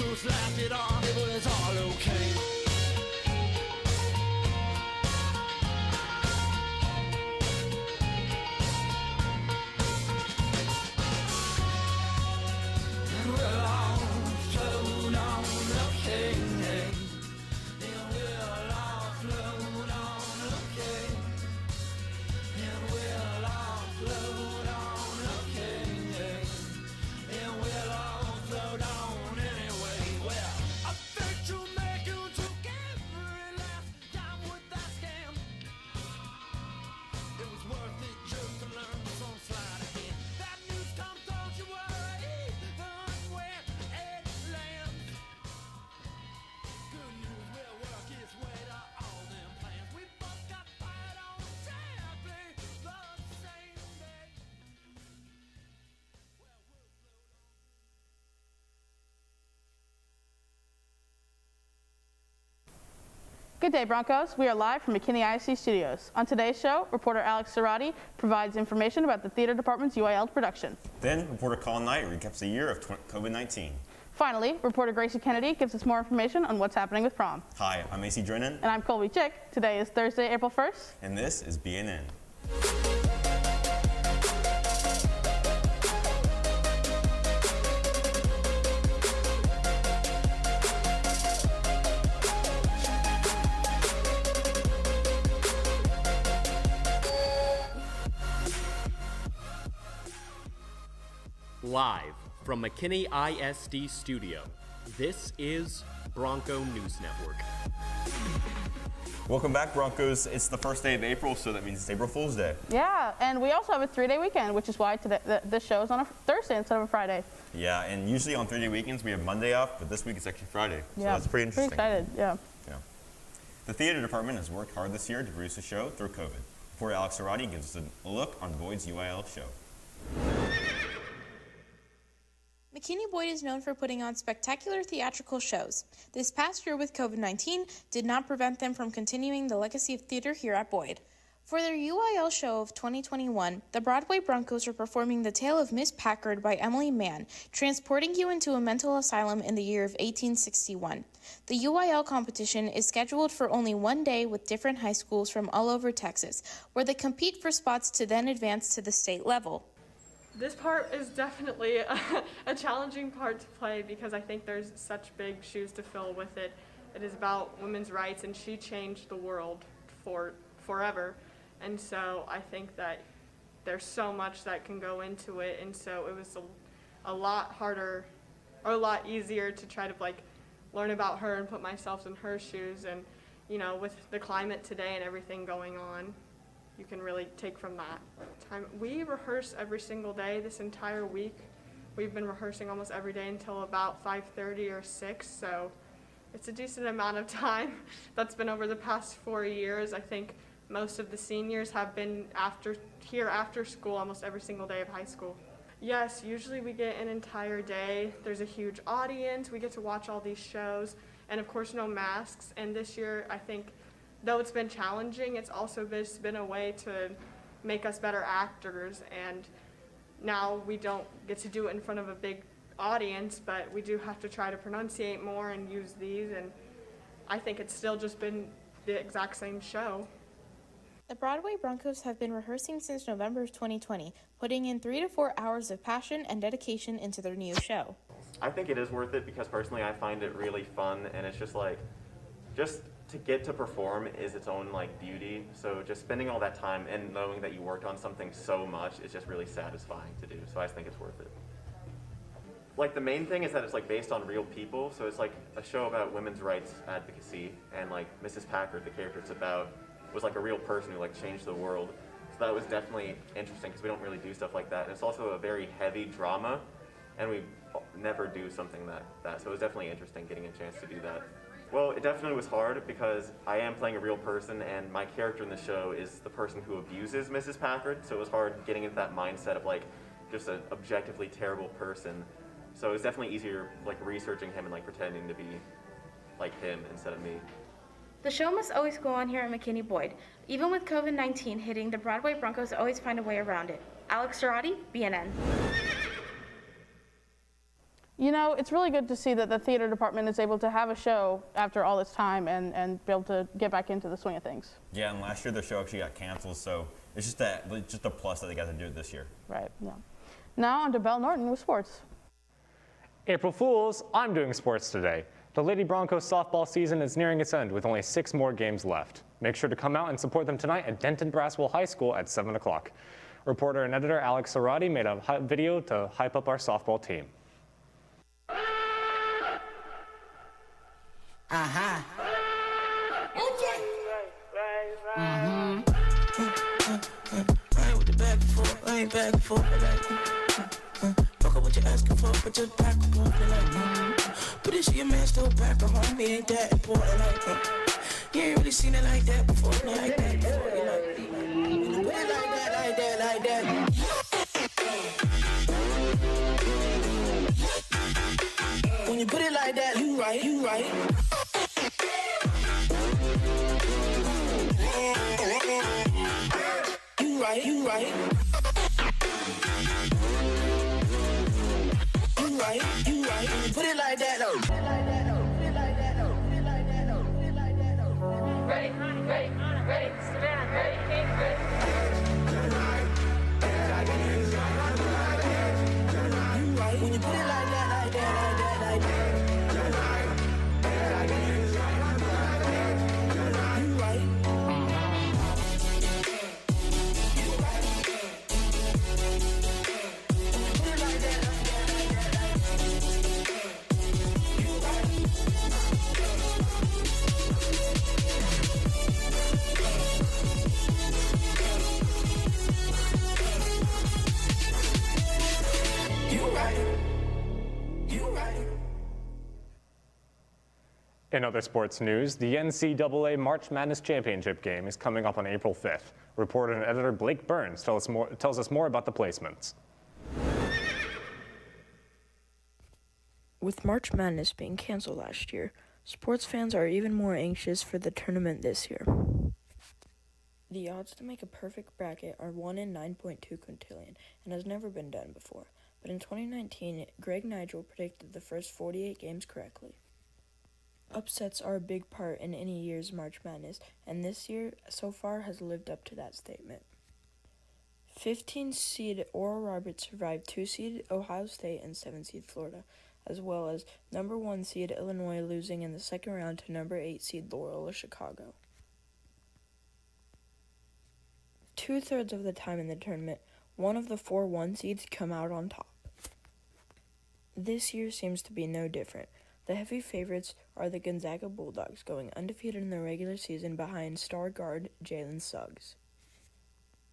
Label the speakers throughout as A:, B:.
A: just laughed it off, it was all okay. And we'll all float on looking, and we'll all float on looking, and we'll all float on looking, and we'll all float on anyway. Well, I bet you make you took every last dime with that scam. It was worth it just to learn some slide again. That news comes, don't you worry, even when it lands. Good news will work its way to all them plans. We both got fired on exactly the same day.
B: Good day, Broncos. We are live from McKinney ISD Studios. On today's show, reporter Alex Cerati provides information about the theater department's UIL production.
C: Then, reporter Colin Knight recaps the year of COVID-19.
B: Finally, reporter Gracie Kennedy gives us more information on what's happening with prom.
C: Hi, I'm AC Drennan.
B: And I'm Colby Chick. Today is Thursday, April 1st.
C: And this is BNN.
D: Live from McKinney ISD Studio, this is Bronco News Network.
C: Welcome back, Broncos. It's the first day of April, so that means it's April Fool's Day.
B: Yeah, and we also have a 3-day weekend, which is why today this show is on a Thursday instead of a Friday.
C: Yeah, and usually on 3-day weekends we have Monday off, but this week it's actually Friday. So
B: Yeah,
C: that's pretty interesting.
B: Pretty excited, yeah.
C: Yeah. The theater department has worked hard this year to produce a show through COVID. Reporter Alex Cerati gives us a look on Boyd's UIL show.
E: McKinney Boyd is known for putting on spectacular theatrical shows. This past year with COVID-19 did not prevent them from continuing the legacy of theater here at Boyd. For their UIL show of 2021, the Broadway Broncos are performing The Tale of Miss Packard by Emily Mann, transporting you into a mental asylum in the year of 1861. The UIL competition is scheduled for only one day with different high schools from all over Texas, where they compete for spots to then advance to the state level.
F: This part is definitely a challenging part to play because I think there's such big shoes to fill with it. It is about women's rights, and she changed the world for forever. And so I think that there's so much that can go into it, and so it was a lot harder or a lot easier to try to learn about her and put myself in her shoes. And with the climate today and everything going on, you can really take from that time. We rehearse every single day this entire week. We've been rehearsing almost every day until about 5:30 or 6, so it's a decent amount of time. That's been over the past 4 years. I think most of the seniors have been here after school almost every single day of high school. Yes, usually we get an entire day. There's a huge audience. We get to watch all these shows, and of course no masks. And this year, I think, though it's been challenging, it's also just been a way to make us better actors. And now we don't get to do it in front of a big audience, but we do have to try to pronunciate more and use these. And I think it's still just been the exact same show.
E: The Broadway Broncos have been rehearsing since November of 2020, putting in 3 to 4 hours of passion and dedication into their new show.
G: I think it is worth it because personally I find it really fun, and it's just to get to perform is its own beauty. So just spending all that time and knowing that you worked on something so much is just really satisfying to do. So I just think it's worth it. The main thing is that it's based on real people. So it's a show about women's rights advocacy, and Mrs. Packard, the character it's about, was a real person who changed the world. So that was definitely interesting because we don't really do stuff like that. And it's also a very heavy drama, and we never do something that. So it was definitely interesting getting a chance to do that. Well, it definitely was hard because I am playing a real person, and my character in the show is the person who abuses Mrs. Packard, so it was hard getting into that mindset of just an objectively terrible person. So it was definitely easier researching him and pretending to be like him instead of me.
E: The show must always go on here at McKinney Boyd. Even with COVID-19 hitting, the Broadway Broncos always find a way around it. Alex Cerati, BNN.
B: You know, it's really good to see that the theater department is able to have a show after all this time and be able to get back into the swing of things.
C: Yeah, and last year the show actually got canceled, so it's just a plus that they got to do it this year.
B: Right, yeah. Now on to Belle Norton with sports.
H: April Fools, I'm doing sports today. The Lady Broncos softball season is nearing its end with only 6 more games left. Make sure to come out and support them tonight at Denton Braswell High School at 7 o'clock. Reporter and editor Alex Sarati made a video to hype up our softball team.
A: Right with the back and forth, I ain't back and forth, fuck up what you asking for, but just back and forth, but this your man still back at home, he ain't that important, you ain't really seen it like that before, like that before, put it like that. When you put it like that, you right. You right. When you put it like that, though. Ready, Savannah, ready, King, ready. You right. When you put it like that.
H: In other sports news, the NCAA March Madness Championship game is coming up on April 5th. Reporter and editor Blake Burns tells us more about the placements.
I: With March Madness being canceled last year, sports fans are even more anxious for the tournament this year. The odds to make a perfect bracket are 1 in 9.2 quintillion and has never been done before. But in 2019, Greg Nigel predicted the first 48 games correctly. Upsets are a big part in any year's March Madness, and this year so far has lived up to that statement. 15-seed Oral Roberts survived 2-seed Ohio State and 7-seed Florida, as well as number 1 seed Illinois losing in the second round to number 8 seed Loyola Chicago. 2/3 of the time in the tournament, one of the 4 1 seeds come out on top. This year seems to be no different. The heavy favorites are the Gonzaga Bulldogs, going undefeated in the regular season behind star guard Jalen Suggs.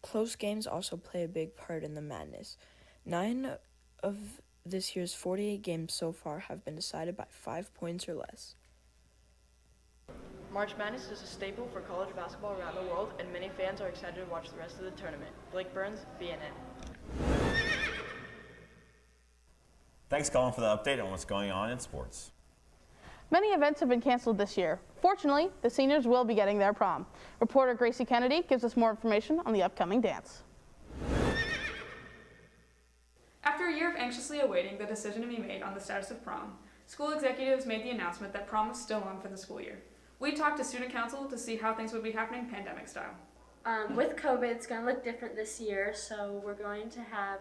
I: Close games also play a big part in the madness. 9 of this year's 48 games so far have been decided by 5 points or less.
J: March Madness is a staple for college basketball around the world, and many fans are excited to watch the rest of the tournament. Blake Burns, BNN.
C: Thanks, Colin, for the update on what's going on in sports.
B: Many events have been canceled this year. Fortunately, the seniors will be getting their prom. Reporter Gracie Kennedy gives us more information on the upcoming dance.
K: After a year of anxiously awaiting the decision to be made on the status of prom, school executives made the announcement that prom was still on for the school year. We talked to student council to see how things would be happening pandemic style.
L: With COVID, it's going to look different this year, so we're going to have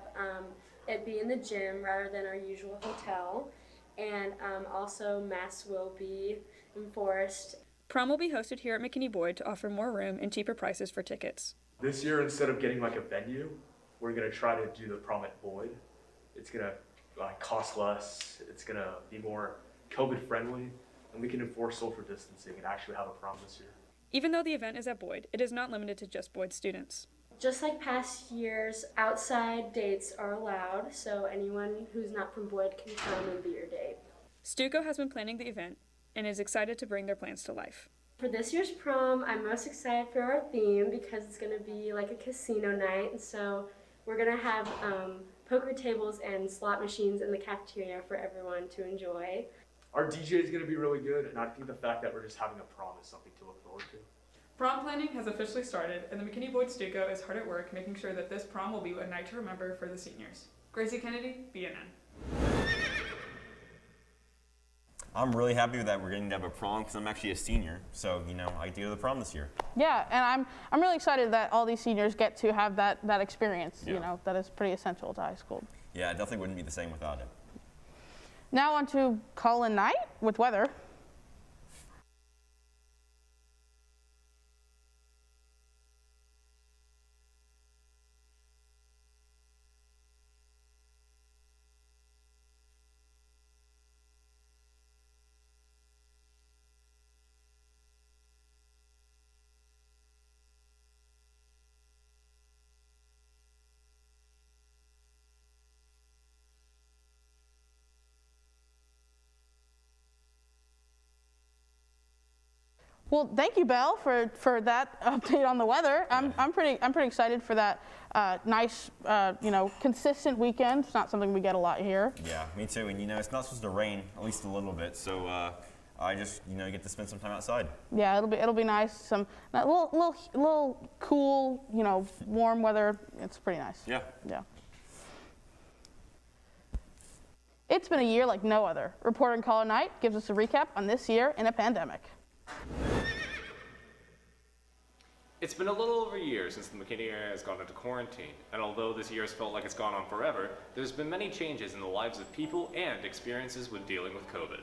L: it be in the gym rather than our usual hotel. And also masks will be enforced.
K: Prom will be hosted here at McKinney Boyd to offer more room and cheaper prices for tickets.
M: This year, instead of getting like a venue, we're going to try to do the prom at Boyd. It's going to cost less, it's going to be more COVID friendly, and we can enforce social distancing and actually have a prom this year.
K: Even though the event is at Boyd, it is not limited to just Boyd students.
L: Just like past years, outside dates are allowed, so anyone who's not from Boyd can come and be your date.
K: Stuco has been planning the event and is excited to bring their plans to life.
L: For this year's prom, I'm most excited for our theme because it's going to be like a casino night, and so we're going to have poker tables and slot machines in the cafeteria for everyone to enjoy.
M: Our DJ is going to be really good, and I think the fact that we're just having a prom is something to look forward to.
K: Prom planning has officially started, and the McKinney Boyd Stuco is hard at work making sure that this prom will be a night to remember for the seniors. Gracie Kennedy, BNN.
C: I'm really happy that we're getting to have a prom because I'm actually a senior. So, you know, I get to go to the prom this year.
B: Yeah, and I'm really excited that all these seniors get to have that experience,
C: Yeah.
B: you know, that is pretty essential to high school.
C: Yeah, it definitely wouldn't be the same without it.
B: Now on to call-in night with weather. Well, thank you, Belle, for that update on the weather. I'm pretty excited for that nice, you know, consistent weekend. It's not something we get a lot here.
C: Yeah, me too. And you know, it's not supposed to rain, at least a little bit. So I just, you know, get to spend some time outside.
B: Yeah, it'll be nice. Some little cool, you know, warm weather. It's pretty nice.
C: Yeah.
B: Yeah. It's been a year like no other. Reporter and Caller Night gives us a recap on this year in a pandemic.
H: It's been a little over a year since the McKinney area has gone into quarantine, and although this year has felt like it's gone on forever, there's been many changes in the lives of people and experiences with dealing with COVID.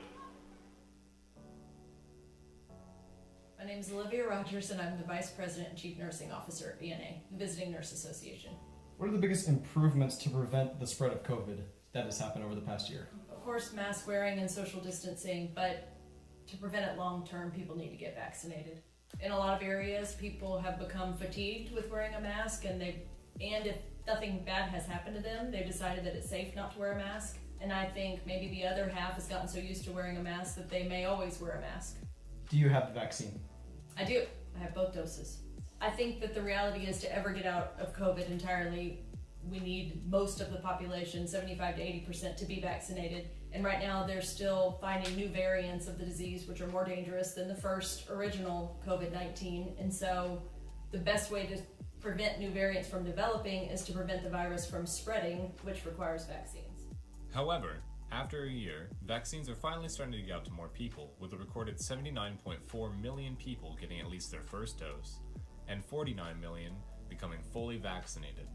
N: My name is Olivia Rogers, and I'm the Vice President and Chief Nursing Officer at VNA, the Visiting Nurse Association.
O: What are the biggest improvements to prevent the spread of COVID that has happened over the past year?
N: Of course, mask wearing and social distancing, but to prevent it long term, people need to get vaccinated. In a lot of areas, people have become fatigued with wearing a mask, and if nothing bad has happened to them, they've decided that it's safe not to wear a mask. And I think maybe the other half has gotten so used to wearing a mask that they may always wear a mask.
O: Do you have the vaccine?
N: I do. I have both doses. I think that the reality is to ever get out of COVID entirely, we need most of the population, 75 to 80%, to be vaccinated. And right now they're still finding new variants of the disease which are more dangerous than the first original COVID-19. And so the best way to prevent new variants from developing is to prevent the virus from spreading, which requires vaccines.
P: However, after a year, vaccines are finally starting to get out to more people, with a recorded 79.4 million people getting at least their first dose, and 49 million becoming fully vaccinated.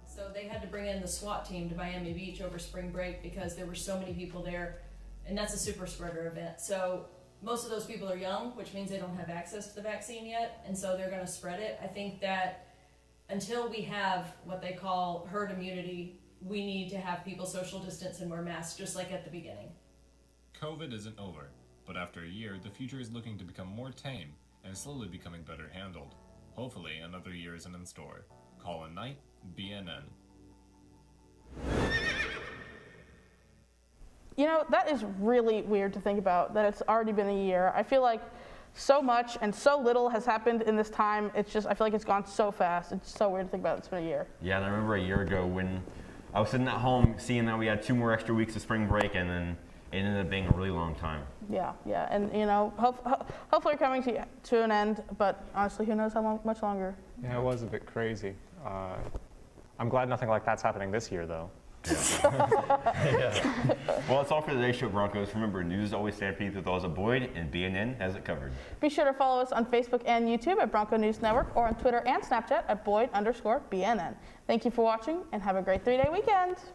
N: So they had to bring in the SWAT team to Miami Beach over spring break because there were so many people there, and that's a super spreader event. So most of those people are young, which means they don't have access to the vaccine yet, and so they're going to spread it. I think that until we have what they call herd immunity, we need to have people social distance and wear masks, just like at the beginning.
P: COVID isn't over, but after a year, the future is looking to become more tame and slowly becoming better handled. Hopefully, another year isn't in store. Call in night, BNN.
B: You know, that is really weird to think about, that it's already been a year. I feel like so much and so little has happened in this time. It's just, I feel like it's gone so fast. It's so weird to think about. It's been a year.
C: Yeah, and I remember a year ago when I was sitting at home seeing that we had 2 more extra weeks of spring break, and then it ended up being a really long time.
B: Yeah, and you know, hopefully we're coming to an end, but honestly, who knows how much longer.
H: Yeah, it was a bit crazy. I'm glad nothing like that's happening this year, though.
C: Yeah. Well, that's all for today's show, Broncos. Remember, news always stampede with those at Boyd, and BNN has it covered.
B: Be sure to follow us on Facebook and YouTube at Bronco News Network, or on Twitter and Snapchat at Boyd_BNN. Thank you for watching, and have a great 3-day weekend.